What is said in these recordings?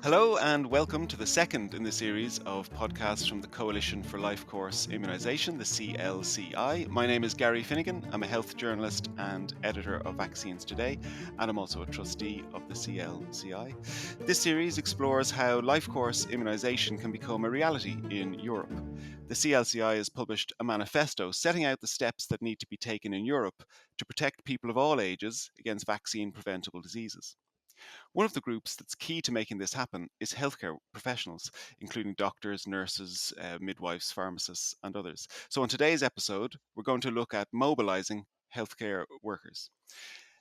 Hello and welcome to the second in the series of podcasts from the Coalition for Life Course Immunisation, the CLCI. My name is Gary Finnegan. I'm a health journalist and editor of Vaccines Today, and I'm also a trustee of the CLCI. This series explores how life course immunisation can become a reality in Europe. The CLCI has published a manifesto setting out the steps that need to be taken in Europe to protect people of all ages against vaccine-preventable diseases. One of the groups that's key to making this happen is healthcare professionals, including doctors, nurses, midwives, pharmacists, and others. So, on today's episode, we're going to look at mobilising healthcare workers.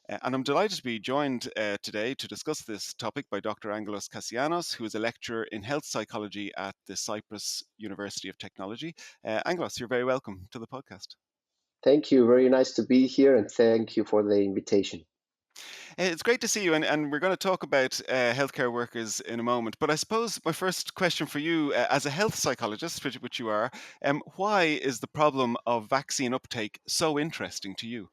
And I'm delighted to be joined today to discuss this topic by Dr. Angelos Kassianos, who is a lecturer in health psychology at the Cyprus University of Technology. Angelos, you're very welcome to the podcast. Thank you. Very nice to be here, and thank you for the invitation. It's great to see you, and we're going to talk about healthcare workers in a moment. But I suppose my first question for you, as a health psychologist, which you are, why is the problem of vaccine uptake so interesting to you?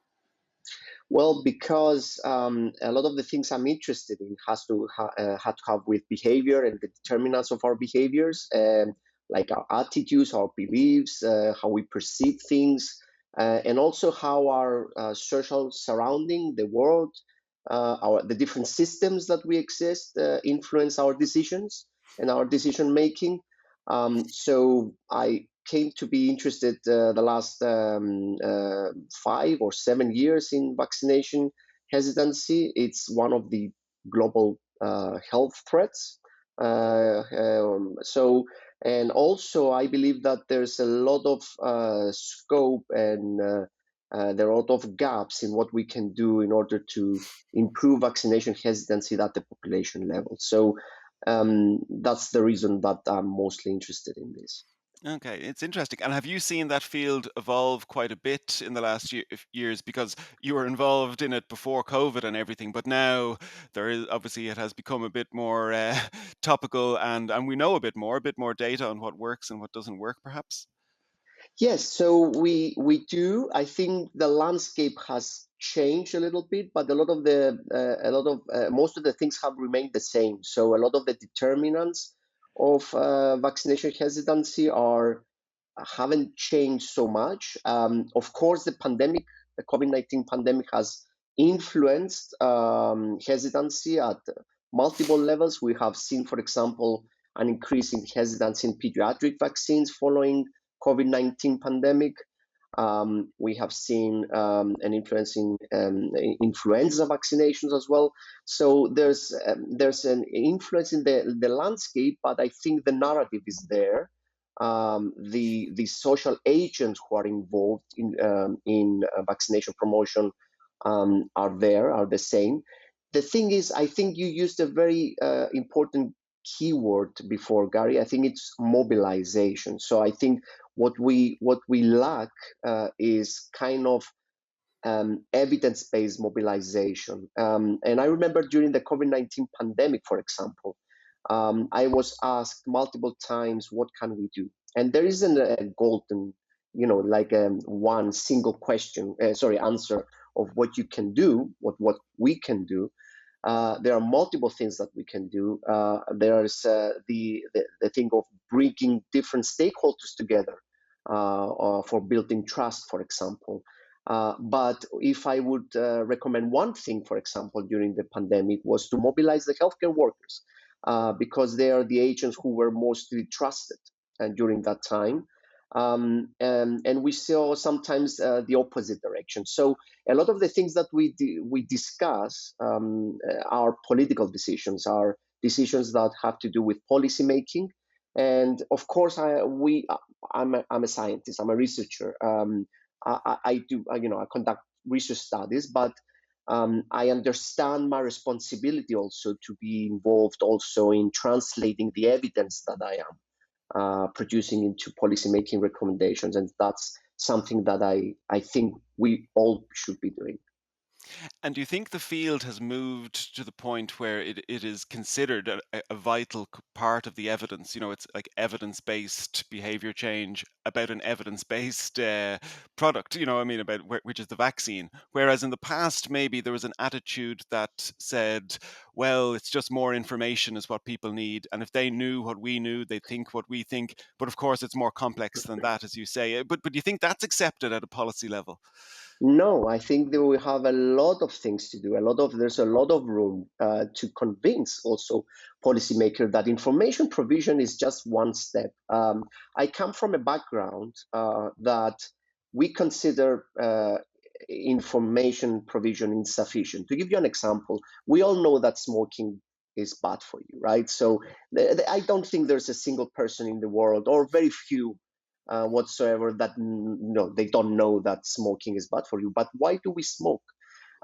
Well, because a lot of the things I'm interested in have to have with behavior and the determinants of our behaviors, like our attitudes, our beliefs, how we perceive things, and also how our social surrounding, the world, the different systems that we exist influence our decisions and our decision making. So I came to be interested the last 5 or 7 years in vaccination hesitancy. It's one of the global health threats. And also I believe that there's a lot of scope and there are a lot of gaps in what we can do in order to improve vaccination hesitancy at the population level. So that's the reason that I'm mostly interested in this. Okay, it's interesting. And have you seen that field evolve quite a bit in the last years? Because you were involved in it before COVID and everything, but now there is obviously it has become a bit more topical, and we know a bit more data on what works and what doesn't work, perhaps. Yes, so we do. I think the landscape has changed a little bit, but most of the things have remained the same. So a lot of the determinants of vaccination hesitancy are haven't changed so much. Of course, the COVID-19 pandemic has influenced hesitancy at multiple levels. We have seen, for example, an increase in hesitancy in pediatric vaccines following COVID-19 pandemic. We have seen an influence in influenza vaccinations as well. So there's an influence in the landscape, but I think the narrative is there. The social agents who are involved in vaccination promotion are the same. The thing is, I think you used a very important keyword before, Gary. I think it's mobilization. So I think what we lack is kind of evidence-based mobilization. And I remember during the COVID-19 pandemic, for example, I was asked multiple times, what can we do? And there isn't a golden, like one single answer of what you can do, what we can do. There are multiple things that we can do. There's the thing of bringing different stakeholders together for building trust, for example. But if I would recommend one thing, for example, during the pandemic, was to mobilize the healthcare workers because they are the agents who were mostly trusted during that time. And we saw sometimes the opposite direction. So a lot of the things that we discuss are political decisions, are decisions that have to do with policy making. And of course, I'm a scientist, I'm a researcher. I conduct research studies, but I understand my responsibility also to be involved also in translating the evidence that I am producing into policymaking recommendations, and that's something that I think we all should be doing. And do you think the field has moved to the point where it is considered a vital part of the evidence? You know, it's like evidence-based behavior change about an evidence-based product, you know, I mean, about which is the vaccine. Whereas in the past, maybe there was an attitude that said, well, it's just more information is what people need. And if they knew what we knew, they think what we think. But of course, it's more complex than that, as you say. But do you think that's accepted at a policy level? No, I think that we have a lot of things to do. There's a lot of room to convince also policymakers that information provision is just one step. I come from a background that we consider information provision insufficient. To give you an example, we all know that smoking is bad for you, right? So I don't think there's a single person in the world, or very few whatsoever, that no, they don't know that smoking is bad for you. But why do we smoke?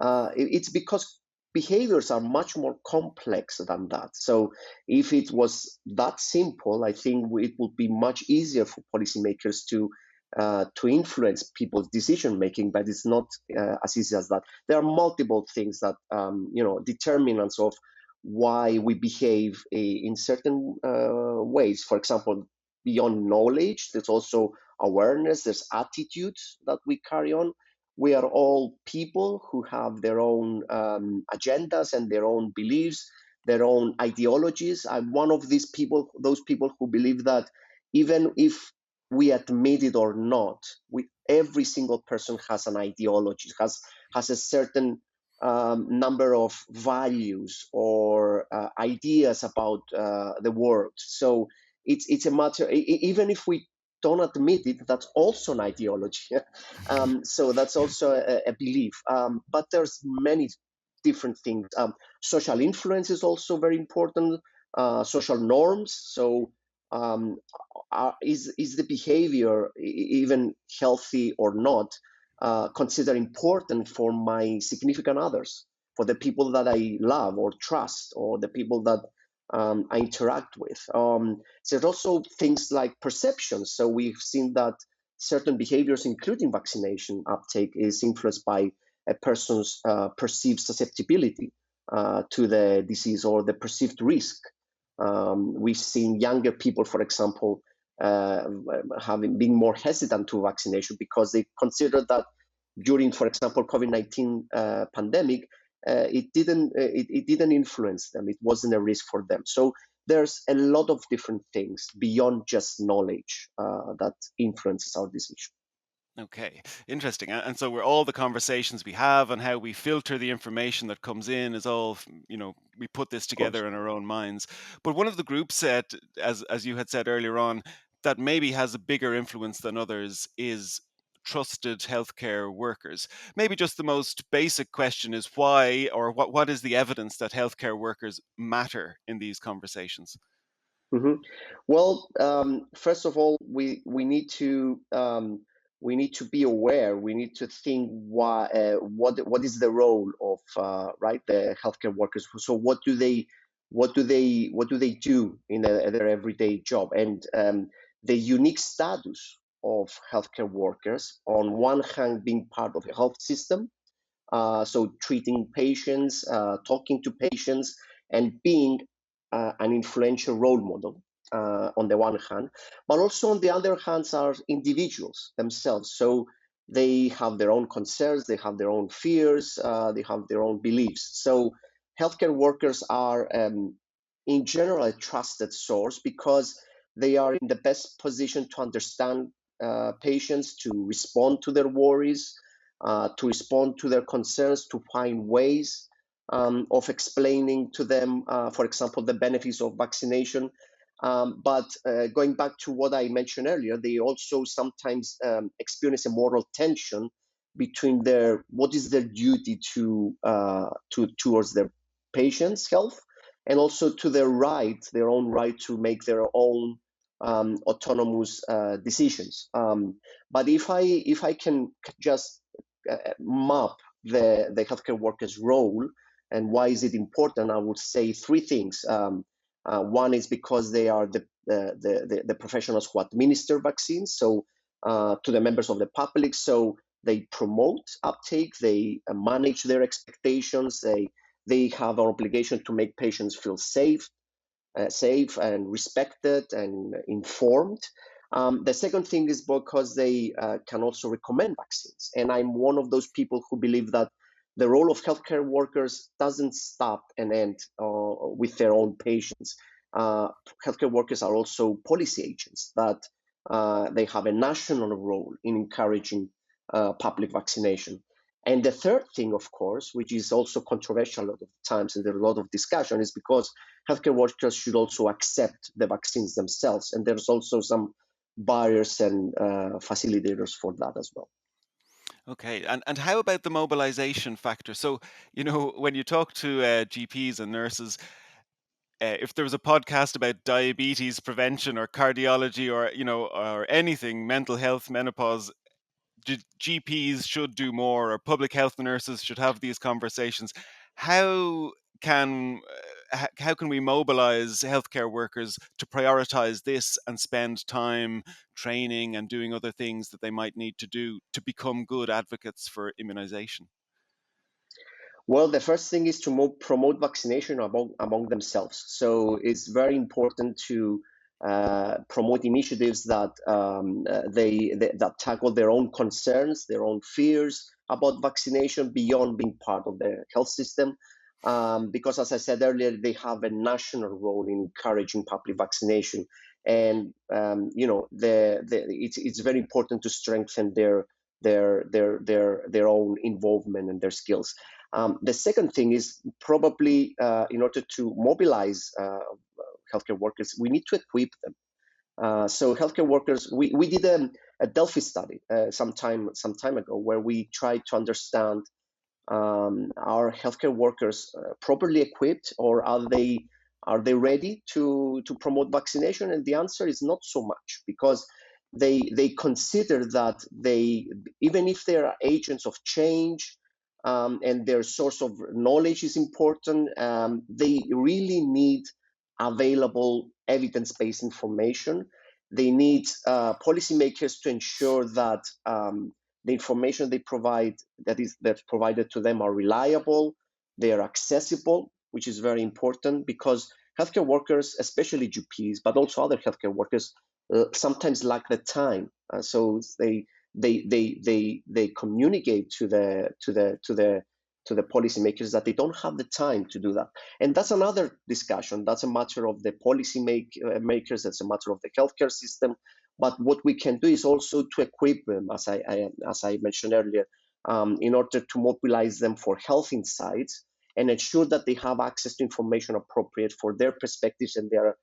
It's because behaviors are much more complex than that. So if it was that simple, I think it would be much easier for policymakers to influence people's decision making. But it's not as easy as that. There are multiple things that determinants of why we behave in certain ways. For example, beyond knowledge, there's also awareness, there's attitudes that we carry on. We are all people who have their own agendas and their own beliefs, their own ideologies. I'm one of those people who believe that even if we admit it or not, every single person has an ideology, has a certain number of values or ideas about the world. So it's a matter, even if we don't admit it, that's also an ideology. So that's also a belief. But there's many different things. Social influence is also very important. Social norms. So is the behavior, even healthy or not, considered important for my significant others, for the people that I love or trust, or the people that I interact with. There's also things like perceptions. So we've seen that certain behaviors, including vaccination uptake, is influenced by a person's perceived susceptibility to the disease or the perceived risk. We've seen younger people, for example, having been more hesitant to vaccination because they consider that during, for example, COVID-19 pandemic, it didn't influence them. It wasn't a risk for them. So there's a lot of different things beyond just knowledge that influences our decision. Okay, interesting. And so we're all the conversations we have and how we filter the information that comes in is all, you know, we put this Of course. together in our own minds. But one of the groups said, as you had said earlier on, that maybe has a bigger influence than others is trusted healthcare workers. Maybe just the most basic question is why, or what is the evidence that healthcare workers matter in these conversations? hmm Well, first of all, we need to be aware. We need to think what is the role of right, the healthcare workers. So what do they do in their everyday job, and the unique status of healthcare workers, on one hand being part of the health system, so treating patients, talking to patients, and being an influential role model on the one hand, but also on the other hand are individuals themselves. So they have their own concerns, they have their own fears, they have their own beliefs. So healthcare workers are, in general, a trusted source because they are in the best position to understand patients, to respond to their worries, to respond to their concerns, to find ways of explaining to them, for example, the benefits of vaccination. But going back to what I mentioned earlier, they also sometimes experience a moral tension between what is their duty towards their patients' health, and also to their own right to make their own autonomous decisions. But if I can just map the healthcare workers' role and why is it important, I would say three things. One is because they are the professionals who administer vaccines, so to the members of the public. So they promote uptake, they manage their expectations, they have an obligation to make patients feel safe and respected and informed. The second thing is because they can also recommend vaccines. And I'm one of those people who believe that the role of healthcare workers doesn't stop and end with their own patients. Healthcare workers are also policy agents, that they have a national role in encouraging public vaccination. And the third thing, of course, which is also controversial a lot of times and there's a lot of discussion, is because healthcare workers should also accept the vaccines themselves. And there's also some barriers and facilitators for that as well. Okay, and how about the mobilization factor? So, when you talk to GPs and nurses, if there was a podcast about diabetes prevention or cardiology or or anything, mental health, menopause, GPs should do more, or public health nurses should have these conversations. How can how can we mobilize healthcare workers to prioritize this and spend time training and doing other things that they might need to do to become good advocates for immunization? Well, the first thing is to promote vaccination among themselves. So it's very important to promote initiatives that that tackle their own concerns, their own fears about vaccination beyond being part of the health system. Because, as I said earlier, they have a national role in encouraging public vaccination, and it's very important to strengthen their own involvement and their skills. The second thing is probably in order to mobilize healthcare workers, we need to equip them. So healthcare workers, we did a Delphi study some time ago where we tried to understand, are healthcare workers properly equipped, or are they ready to promote vaccination? And the answer is not so much, because they consider that even if they are agents of change, and their source of knowledge is important, they really need available evidence-based information. They need policymakers to ensure that the information they provide, that's provided to them, are reliable, they are accessible, which is very important, because healthcare workers, especially GPs, but also other healthcare workers, sometimes lack the time. So they communicate to the policymakers that they don't have the time to do that. And that's another discussion. That's a matter of the policy makers. That's a matter of the healthcare system. But what we can do is also to equip them, as I mentioned earlier, in order to mobilize them for health insights and ensure that they have access to information appropriate for their perspectives and their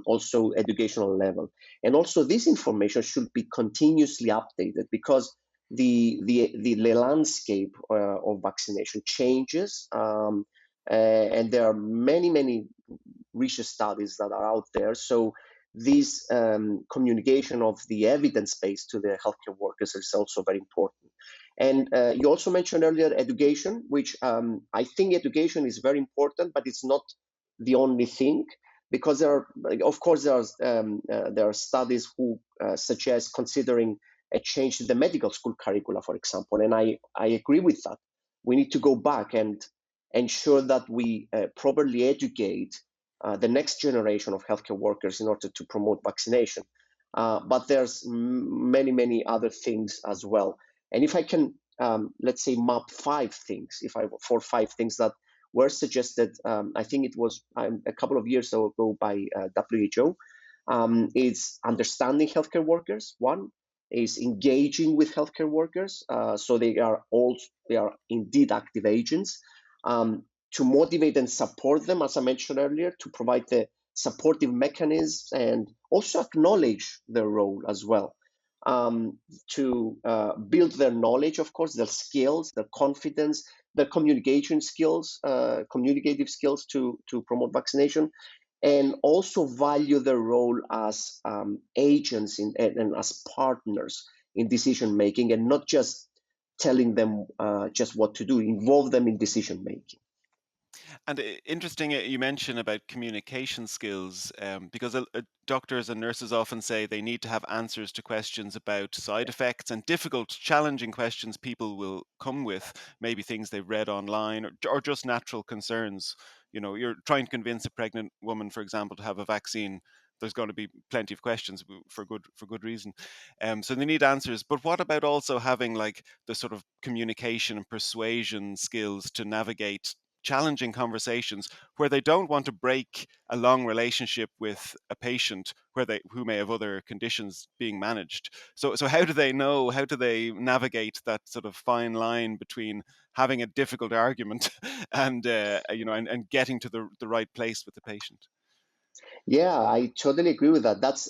also educational level. And also this information should be continuously updated, because the landscape of vaccination changes, and there are many research studies that are out there. So this communication of the evidence base to the healthcare workers is also very important. And you also mentioned earlier education, which I think education is very important, but it's not the only thing, because there are studies who suggest considering a change to the medical school curricula, for example, and I agree with that. We need to go back and ensure that we properly educate the next generation of healthcare workers in order to promote vaccination. But there's many other things as well. And if I can, let's say, map 5 things, five things that were suggested, I think it was a couple of years ago by WHO. It's understanding healthcare workers. One is engaging with healthcare workers, so they are indeed active agents. To motivate and support them, as I mentioned earlier, to provide the supportive mechanisms and also acknowledge their role as well. To build their knowledge, of course, their skills, their confidence, their communication skills, communicative skills to promote vaccination, and also value their role as agents and as partners in decision making, and not just telling them just what to do. Involve them in decision making. And interesting, you mentioned about communication skills, because doctors and nurses often say they need to have answers to questions about side effects and difficult, challenging questions people will come with, maybe things they've read online or just natural concerns. You know, you're trying to convince a pregnant woman, for example, to have a vaccine. There's going to be plenty of questions for good reason. So they need answers. But what about also having like the sort of communication and persuasion skills to navigate challenging conversations where they don't want to break a long relationship with a patient who may have other conditions being managed. So how do they know? How do they navigate that sort of fine line between having a difficult argument and and getting to the right place with the patient? Yeah, I totally agree with that. That's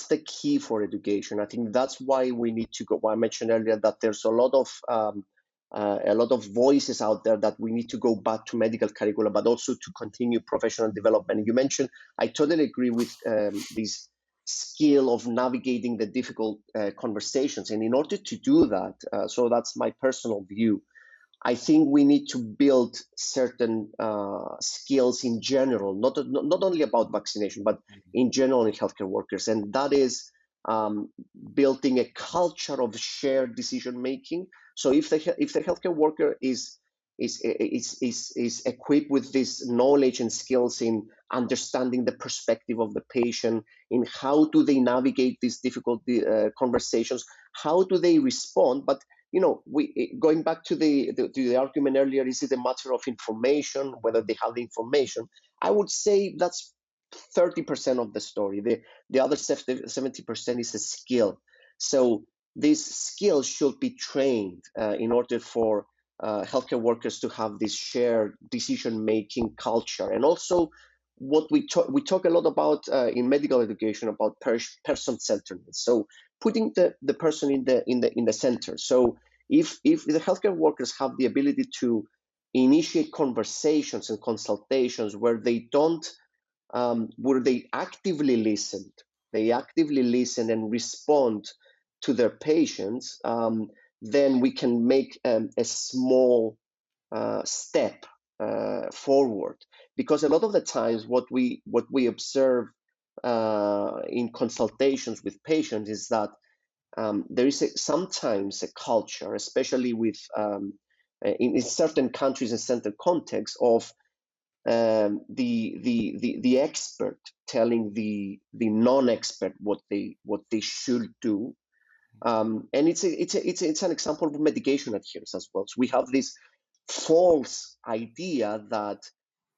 the key for education. I think that's why we need to go. Why I mentioned earlier that there's a lot of voices out there that we need to go back to medical curricula, but also to continue professional development. You mentioned, I totally agree with this skill of navigating the difficult conversations, and in order to do that, so that's my personal view. I think we need to build certain skills in general, not only about vaccination, but in general in healthcare workers, and that is um, building a culture of shared decision making. So if the healthcare worker is equipped with this knowledge and skills in understanding the perspective of the patient, in how do they navigate these difficult conversations, how do they respond, but going back to the argument earlier, is it a matter of information, whether they have the information? I would say that's 30% of the story. The other 70% is a skill. So these skills should be trained in order for healthcare workers to have this shared decision-making culture. And also, what we talk a lot about in medical education about person-centeredness. So putting the person in the center. So if the healthcare workers have the ability to initiate conversations and consultations where they actively listen and respond to their patients, then we can make a small step forward. Because a lot of the times, what we observe in consultations with patients is that there is sometimes a culture, especially in certain countries and certain contexts, of the expert telling the non-expert what they should do, and it's an example of medication adherence as well. So we have this false idea that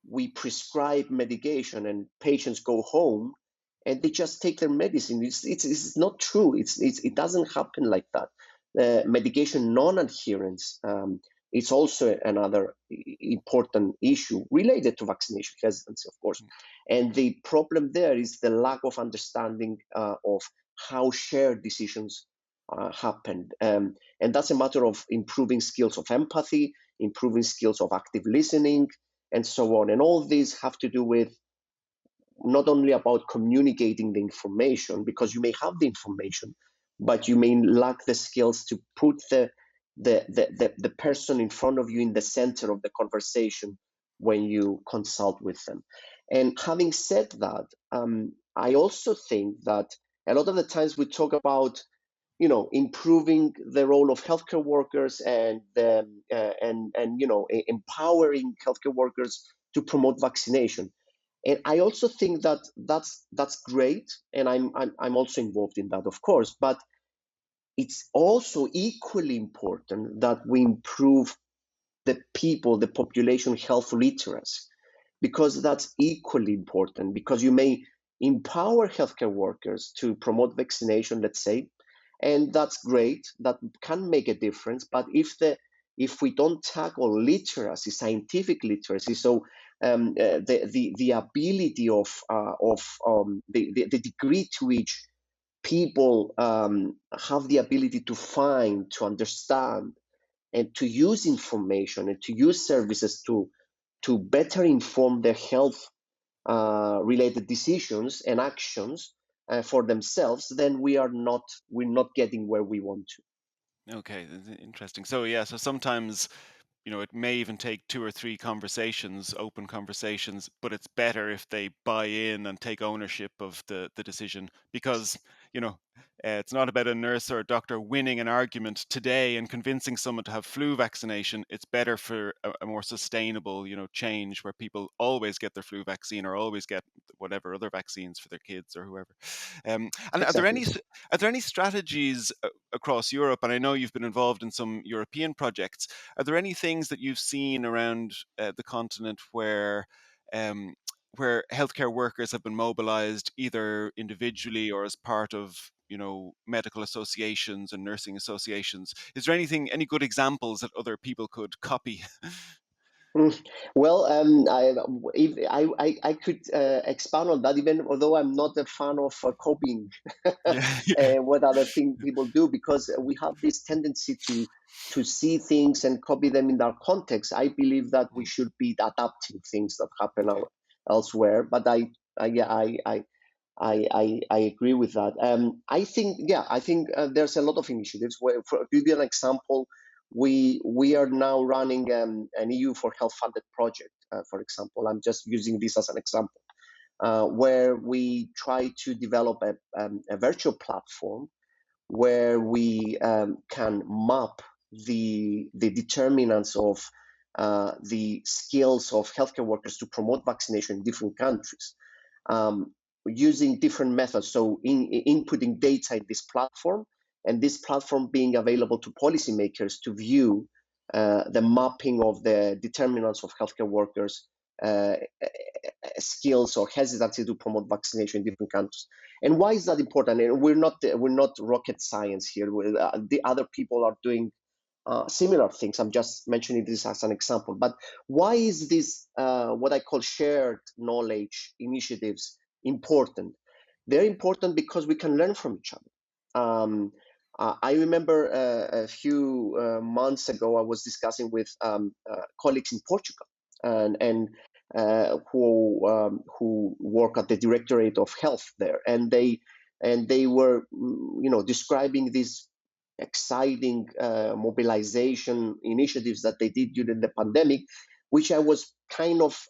we prescribe medication and patients go home and they just take their medicine. It's not true. It doesn't happen like that. Medication non-adherence is also another important issue related to vaccination hesitancy, of course. And the problem there is the lack of understanding of how shared decisions happen. And that's a matter of improving skills of empathy, improving skills of active listening, and so on. And all these have to do with not only about communicating the information, because you may have the information, but you may lack the skills to put the person in front of you in the center of the conversation when you consult with them. And having said that, I also think that a lot of the times we talk about improving the role of healthcare workers and empowering healthcare workers to promote vaccination. And I also think that that's great, and I'm also involved in that, of course. But it's also equally important that we improve the population health literacy, because that's equally important. Because you may empower healthcare workers to promote vaccination, let's say, and that's great. That can make a difference. But if we don't tackle literacy, scientific literacy, so the ability of the degree to which people have the ability to find, to understand, and to use information and to use services to better inform their health related decisions and actions for themselves, then we're not getting where we want to. Okay, that's interesting. So yeah, so sometimes it may even take 2 or 3 conversations, open conversations, but it's better if they buy in and take ownership of the decision, because it's not about a nurse or a doctor winning an argument today and convincing someone to have flu vaccination. It's better for a more sustainable, change where people always get their flu vaccine or always get whatever other vaccines for their kids or whoever. And Exactly. are there any strategies across Europe? And I know you've been involved in some European projects. Are there any things that you've seen around the continent um, where healthcare workers have been mobilized either individually or as part of medical associations and nursing associations? Is there any good examples that other people could copy? Mm. Well, if I could expound on that, even although I'm not a fan of copying Yeah, yeah. what other thing people do, because we have this tendency to see things and copy them in our context. I believe that we Mm, should be adapting things that happen okay. elsewhere. But yeah, I agree with that. I think there's a lot of initiatives. Where, for to give you an example, we are now running an EU for Health funded project. For example, I'm just using this as an example, where we try to develop a virtual platform where we can map the determinants of the skills of healthcare workers to promote vaccination in different countries, um, using different methods. So inputting data in this platform, and this platform being available to policymakers to view the mapping of the determinants of healthcare workers' uh, skills or hesitancy to promote vaccination in different countries. And why is that important? And we're not rocket science here. The other people are doing similar things. I'm just mentioning this as an example. But why is this what I call shared knowledge initiatives important? They're important because we can learn from each other. I remember a few months ago, I was discussing with colleagues in Portugal, and who work at the Directorate of Health there, and they were describing these exciting mobilization initiatives that they did during the pandemic, which I was kind of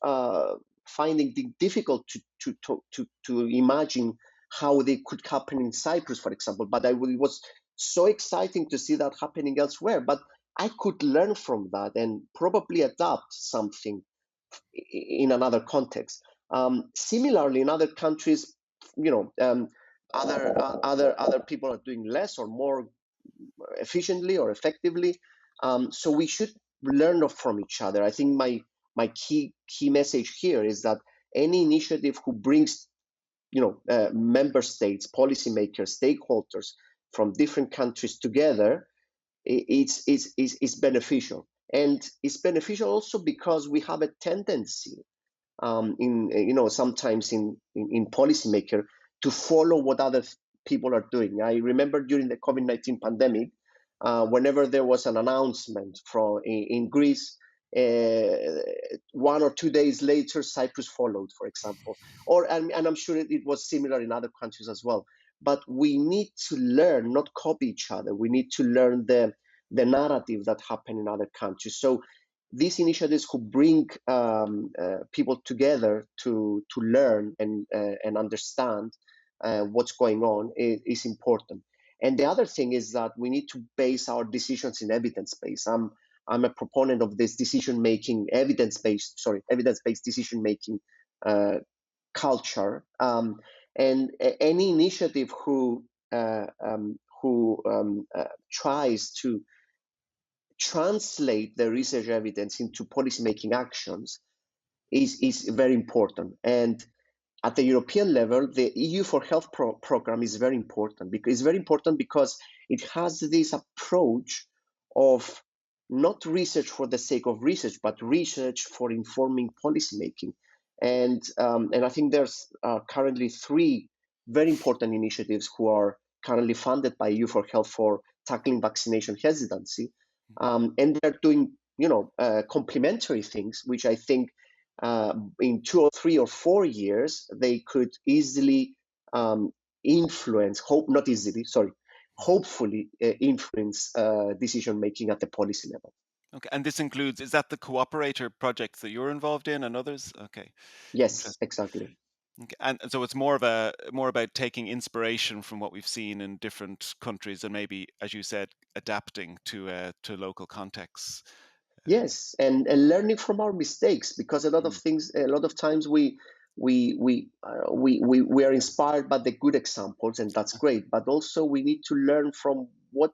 finding difficult to imagine how they could happen in Cyprus, for example. But it was so exciting to see that happening elsewhere. But I could learn from that and probably adapt something in another context. Similarly, in other countries, you know, other people are doing less or more efficiently or effectively. So we should learn from each other. I think my key message here is that any initiative who brings member states, policymakers, stakeholders from different countries together, it's beneficial. And it's beneficial also because we have a tendency in sometimes in policymaker to follow what other people are doing. I remember during the COVID-19 pandemic, whenever there was an announcement from in Greece, 1 or 2 days later, Cyprus followed, for example, and I'm sure it was similar in other countries as well. But we need to learn, not copy each other. We need to learn the narrative that happened in other countries. So these initiatives could bring people together to learn and understand what's going on is important. And the other thing is that we need to base our decisions in evidence base. I'm a proponent of this evidence based decision making culture. And any initiative who tries to translate the research evidence into policymaking actions is very important. And at the European level, the EU for Health program is very important because it has this approach of not research for the sake of research, but research for informing policymaking. And I think there's currently 3 very important initiatives who are currently funded by EU for Health for tackling vaccination hesitancy, and they're doing complementary things, which I think in 2 or 3 or 4 years, they could easily influence, not easily, sorry, hopefully influence decision making at the policy level. Okay, and this includes, is that the cooperator projects that you're involved in and others? Okay, Yes, interesting. exactly. Okay. And so it's more about taking inspiration from what we've seen in different countries and maybe, as you said, adapting to local contexts. Yes, and learning from our mistakes, because a lot of Mm, things, a lot of times we are inspired by the good examples, and that's great. But also we need to learn from what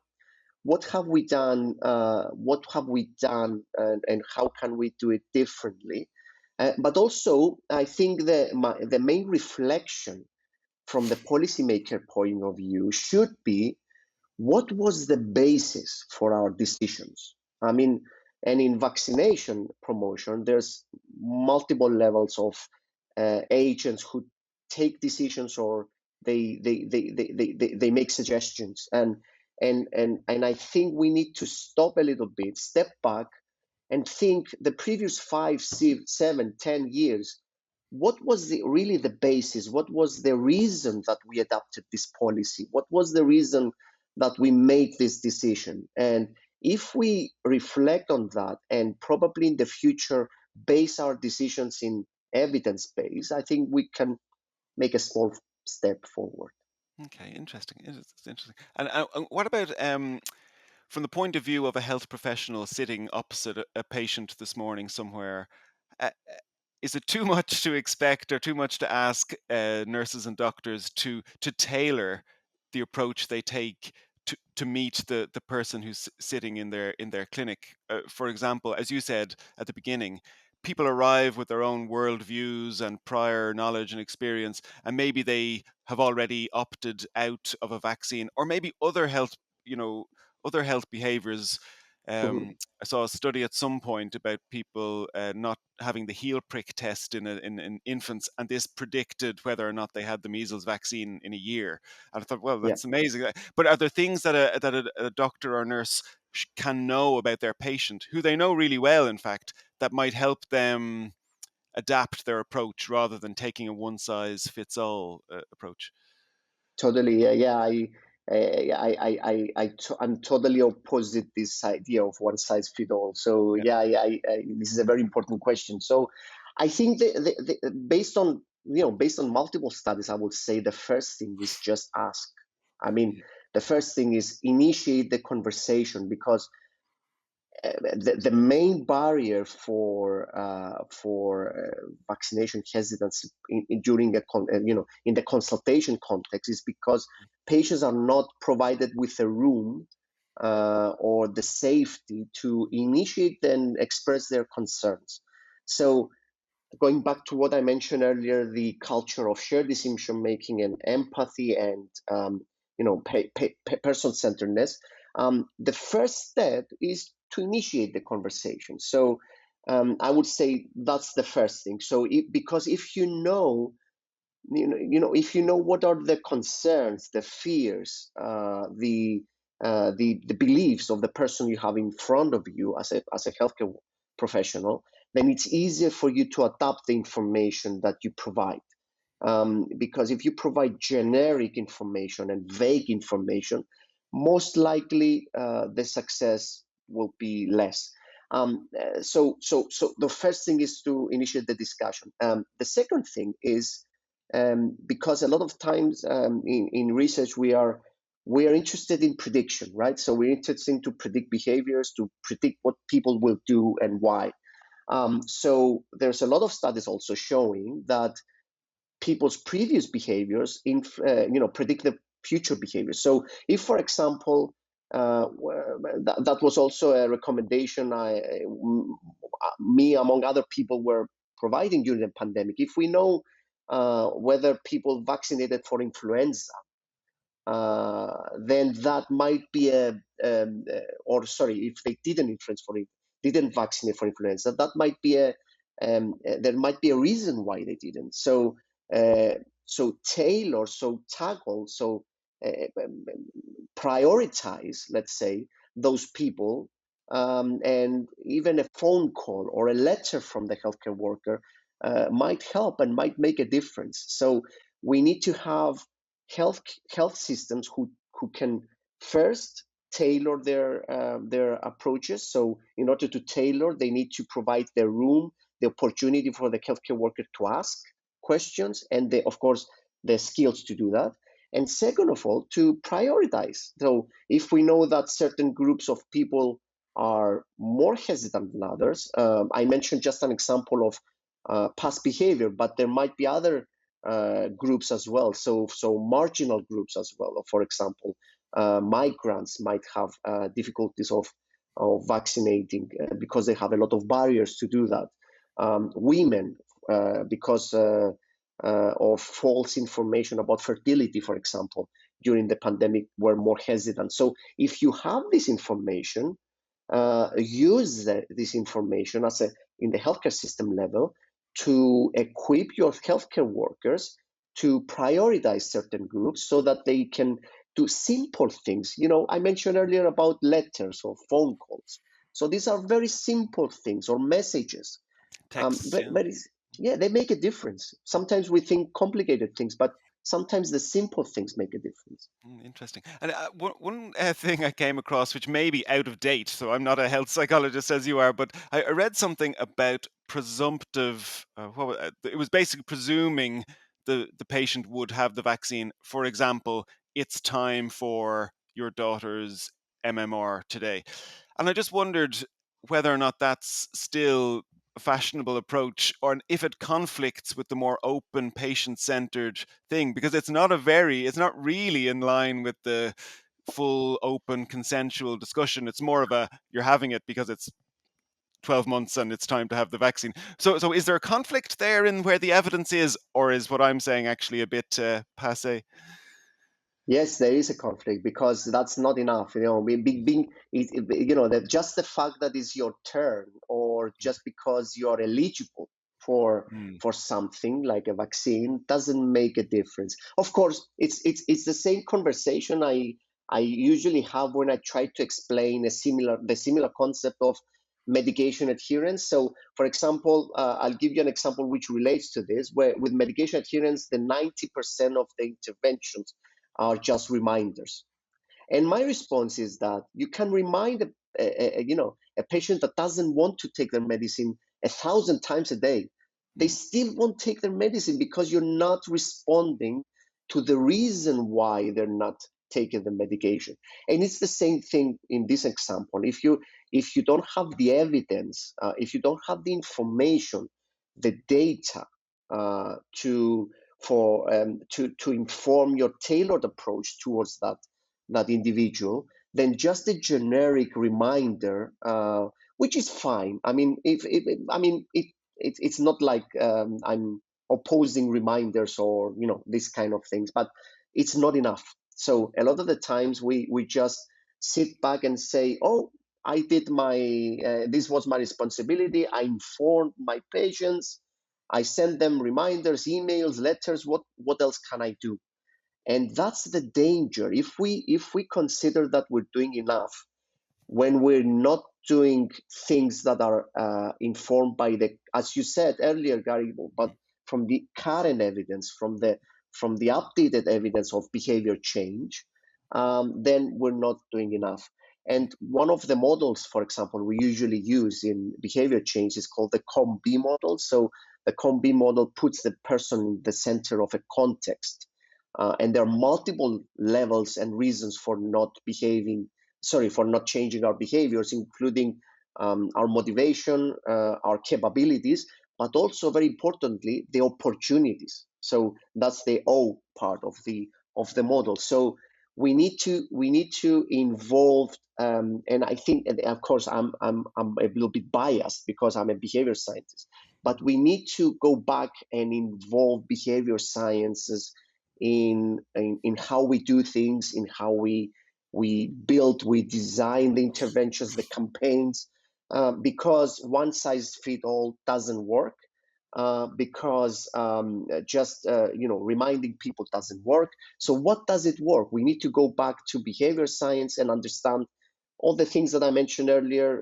have we done, and how can we do it differently. But also, I think the main reflection from the policymaker point of view should be what was the basis for our decisions. I mean, and in vaccination promotion, there's multiple levels of agents who take decisions, or they make suggestions, and I think we need to stop a little bit, step back, and think the previous 5, 7, 10 years, what was really the basis? What was the reason that we adopted this policy? What was the reason that we made this decision? And if we reflect on that, and probably in the future base our decisions in evidence base, I think we can make a small step forward. okay, interesting. It's interesting. And what about from the point of view of a health professional sitting opposite a patient this morning somewhere? Uh, is it too much to expect or too much to ask nurses and doctors to tailor the approach they take to meet the person who's sitting in their clinic? For example, as you said at the beginning, people arrive with their own worldviews and prior knowledge and experience, and maybe they have already opted out of a vaccine, or maybe other health, you know, other health behaviors. Mhm. I saw a study at some point about people not having the heel prick test in infants, and this predicted whether or not they had the measles vaccine in a year. And I thought, well, Yeah. that's amazing. But are there things that a doctor or nurse can know about their patient, who they know really well, in fact, that might help them adapt their approach rather than taking a one size fits all approach? Totally, yeah. I'm totally opposite this idea of one size fit all. So Yeah. yeah, this is a very important question. So I think based on based on multiple studies, I would say the first thing is just ask. I mean, the first thing is initiate the conversation, because the main barrier for vaccination hesitancy during in the consultation context is because patients are not provided with a room or the safety to initiate and express their concerns. So going back to what I mentioned earlier, the culture of shared decision making and empathy and person centeredness. The first step is to initiate the conversation. So I would say that's the first thing. So because if if you know what are the concerns, the fears, the beliefs of the person you have in front of you as a healthcare professional, then it's easier for you to adapt the information that you provide. Because if you provide generic information and vague information, most likely the success will be less. So the first thing is to initiate the discussion. The second thing is, because a lot of times in research we are interested in prediction, right? So we're interested to predict behaviors, to predict what people will do and why. So there's a lot of studies also showing that people's previous behaviors predict the future behavior. So if, for example, that was also a recommendation me among other people were providing during the pandemic. If we know whether people vaccinated for influenza, then that might be or sorry, if they didn't vaccinate for influenza, that might be there might be a reason why they didn't. Uh, so tailor, so tackle, so uh, um, prioritize, let's say, those people, and even a phone call or a letter from the healthcare worker might help and might make a difference. So we need to have health health systems who can first tailor their approaches. So in order to tailor, they need to provide the room, the opportunity for the healthcare worker to ask questions, and of course the skills to do that. And second of all, to prioritize. So if we know that certain groups of people are more hesitant than others, I mentioned just an example of past behavior, but there might be other groups as well. So marginal groups as well. For example, migrants might have difficulties of vaccinating because they have a lot of barriers to do that. Women, because of false information about fertility, for example, during the pandemic, were more hesitant. So if you have this information, use this information in the healthcare system level to equip your healthcare workers to prioritize certain groups so that they can do simple things. I mentioned earlier about letters or phone calls. So these are very simple things, or messages. Texts, yeah. But yeah, they make a difference. Sometimes we think complicated things, but sometimes the simple things make a difference. Interesting. And one thing I came across, which may be out of date, so I'm not a health psychologist as you are, but I read something about presumptive, it was basically presuming the patient would have the vaccine. For example, it's time for your daughter's MMR today. And I just wondered whether or not that's still a fashionable approach, or if it conflicts with the more open, patient-centered thing, because it's not really in line with the full, open, consensual discussion. It's more of you're having it because it's 12 months and it's time to have the vaccine. So is there a conflict there in where the evidence is, or is what I'm saying actually a bit passé? Yes, there is a conflict because that's not enough. That just the fact that it's your turn, or just because you are eligible for Mm. for something like a vaccine, doesn't make a difference. Of course, it's the same conversation I usually have when I try to explain the similar concept of medication adherence. So, for example, I'll give you an example which relates to this, where with medication adherence, the 90% of the interventions are just reminders. And my response is that you can remind a patient that doesn't want to take their medicine 1,000 times a day. They still won't take their medicine because you're not responding to the reason why they're not taking the medication. And it's the same thing in this example. If you don't have the evidence, if you don't have the information, the data to inform your tailored approach towards that individual, then just a generic reminder, which is fine. I mean, it's not like I'm opposing reminders or these kind of things, but it's not enough. So a lot of the times we just sit back and say, oh, I did this was my responsibility. I informed my patients. I send them reminders, emails, letters. What else can I do? And that's the danger. If we consider that we're doing enough, when we're not doing things that are informed by as you said earlier, Gary, but from the current evidence, from the updated evidence of behavior change, then we're not doing enough. And one of the models, for example, we usually use in behavior change is called the COM-B model. So the COM-B model puts the person in the center of a context. And there are multiple levels and reasons for not changing our behaviors, including our motivation, our capabilities, but also very importantly, the opportunities. So that's the O part of the model. So we need to involve, and I think, and of course, I'm a little bit biased because I'm a behavior scientist, but we need to go back and involve behavior sciences in how we do things, in how we design the interventions, the campaigns, because one size fit all doesn't work. Because just reminding people doesn't work. So what does it work? We need to go back to behavior science and understand all the things that I mentioned earlier: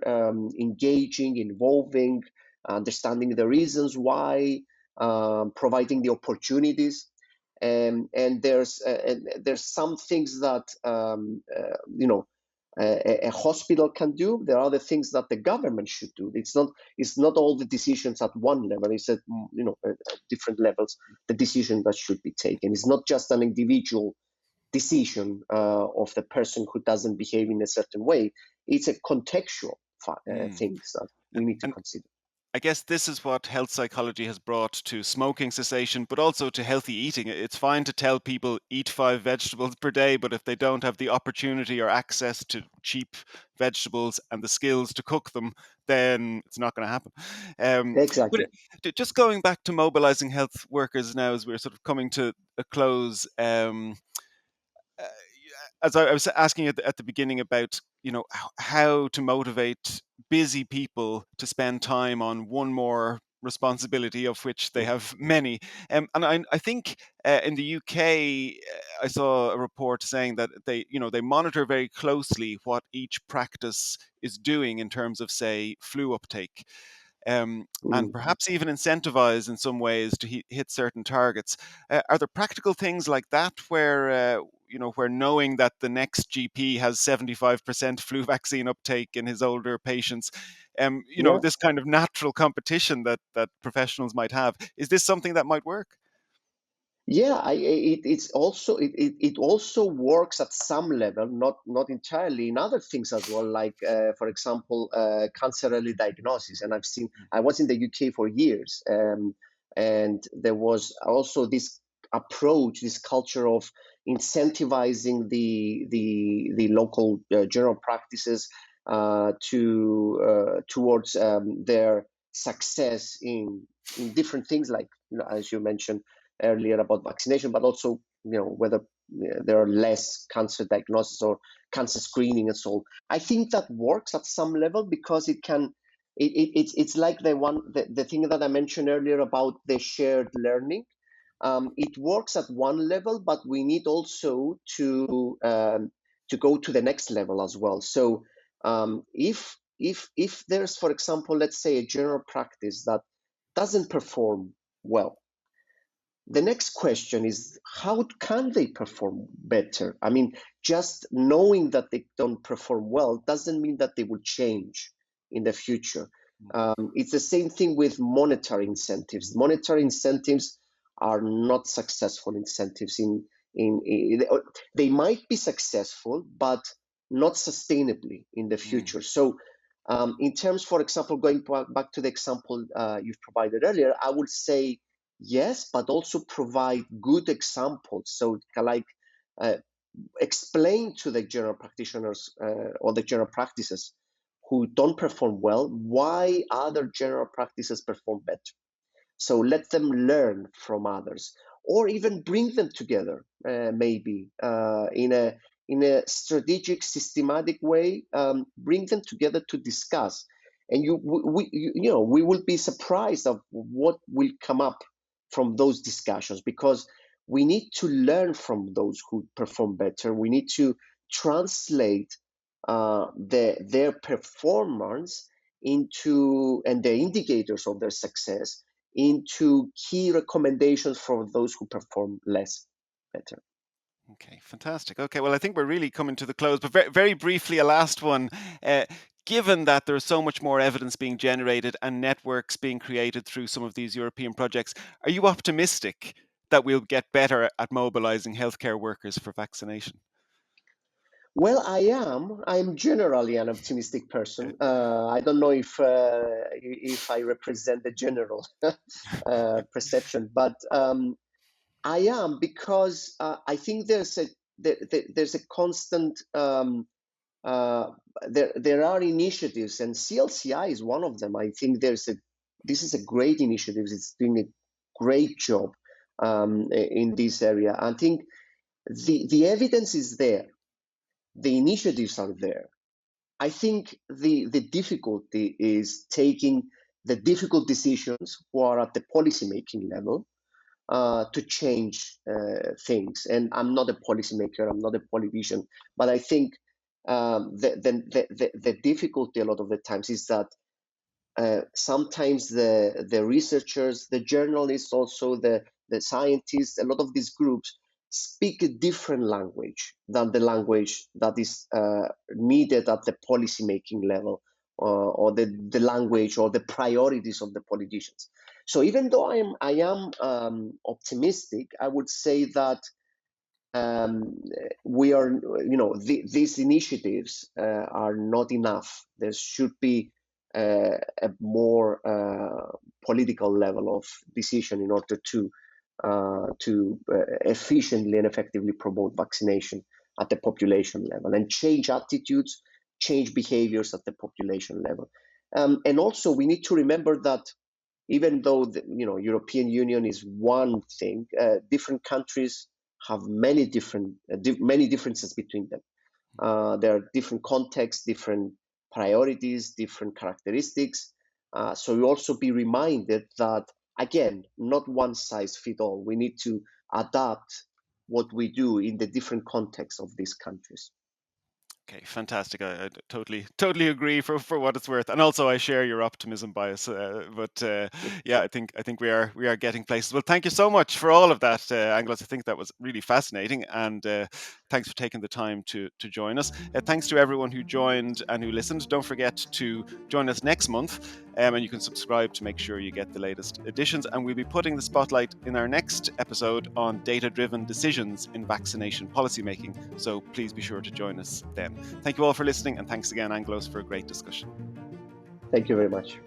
engaging, involving, understanding the reasons why, providing the opportunities. And there's some things that a hospital can do. There are other things that the government should do. It's not all the decisions at one level. It's at different levels the decision that should be taken. It's not just an individual decision of the person who doesn't behave in a certain way. It's a contextual things that we need to And consider. I guess this is what health psychology has brought to smoking cessation, but also to healthy eating. It's fine to tell people eat 5 vegetables per day, but if they don't have the opportunity or access to cheap vegetables and the skills to cook them, then it's not going to happen. But Exactly. just going back to mobilizing health workers now, as we're sort of coming to a close. Uh, as I was asking at the beginning about how to motivate busy people to spend time on one more responsibility of which they have many, and I think in the UK I saw a report saying that they monitor very closely what each practice is doing in terms of, say, flu uptake, and Mm. perhaps even incentivize in some ways to hit certain targets. Are there practical things like that where knowing that the next GP has 75% flu vaccine uptake in his older patients, Yeah. this kind of natural competition that professionals might have, is this something that might work? Yeah, it also works at some level, not entirely, in other things as well, like for example, cancer early diagnosis. And I was in the UK for years, and there was also this approach, this culture of incentivizing the local general practices towards their success in different things, like as you mentioned earlier about vaccination, but also whether there are less cancer diagnosis or cancer screening and so on. I think that works at some level because it's like the thing that I mentioned earlier about the shared learning. It works at one level, but we need also to go to the next level as well. So if there's, for example, let's say a general practice that doesn't perform well, the next question is, how can they perform better? I mean, just knowing that they don't perform well doesn't mean that they will change in the future. It's the same thing with monetary incentives. Monetary incentives are not successful incentives. They might be successful, but not sustainably in the future. So, in terms, for example, going back to the example you've provided earlier, I would say yes, but also provide good examples. So, like, uh, explain to the general practitioners or the general practices who don't perform well why other general practices perform better. So let them learn from others, or even bring them together, maybe in a strategic, systematic way. Bring them together to discuss, and we will be surprised of what will come up from those discussions, because we need to learn from those who perform better. We need to translate their performance and the indicators of their success into key recommendations for those who perform less better. Okay, fantastic. Okay, well, I think we're really coming to the close, but very, very briefly, a last one. Given that there's so much more evidence being generated and networks being created through some of these European projects, are you optimistic that we'll get better at mobilizing healthcare workers for vaccination? Well, I'm generally an optimistic person. I don't know if I represent the general perception, but I am, because I think there's a constant there are initiatives, and CLCI is one of them. I think this is a great initiative. It's doing a great job in this area. I think the evidence is there, the initiatives are there. I think the difficulty is taking the difficult decisions who are at the policymaking level to change things. And I'm not a policymaker, I'm not a politician, but I think the difficulty a lot of the times is that sometimes the researchers, the journalists, also the scientists, a lot of these groups speak a different language than the language that is needed at the policymaking level, or the language or the priorities of the politicians. So even though I am optimistic, I would say that we are, these initiatives are not enough. There should be a more political level of decision in order to efficiently and effectively promote vaccination at the population level and change attitudes, change behaviors at the population level. And also, we need to remember that even though the European Union is one thing, different countries have many differences between them. There are different contexts, different priorities, different characteristics. So we also be reminded that, again, not one size fits all. We need to adapt what we do in the different contexts of these countries. Okay, fantastic. I totally agree for what it's worth, and also I share your optimism bias. Yeah, I think we are getting places. Well, thank you so much for all of that, Angelos. I think that was really fascinating, and thanks for taking the time to join us. Thanks to everyone who joined and who listened. Don't forget to join us next month, and you can subscribe to make sure you get the latest editions. And we'll be putting the spotlight in our next episode on data-driven decisions in vaccination policymaking. So please be sure to join us then. Thank you all for listening, and thanks again, Angelos, for a great discussion. Thank you very much.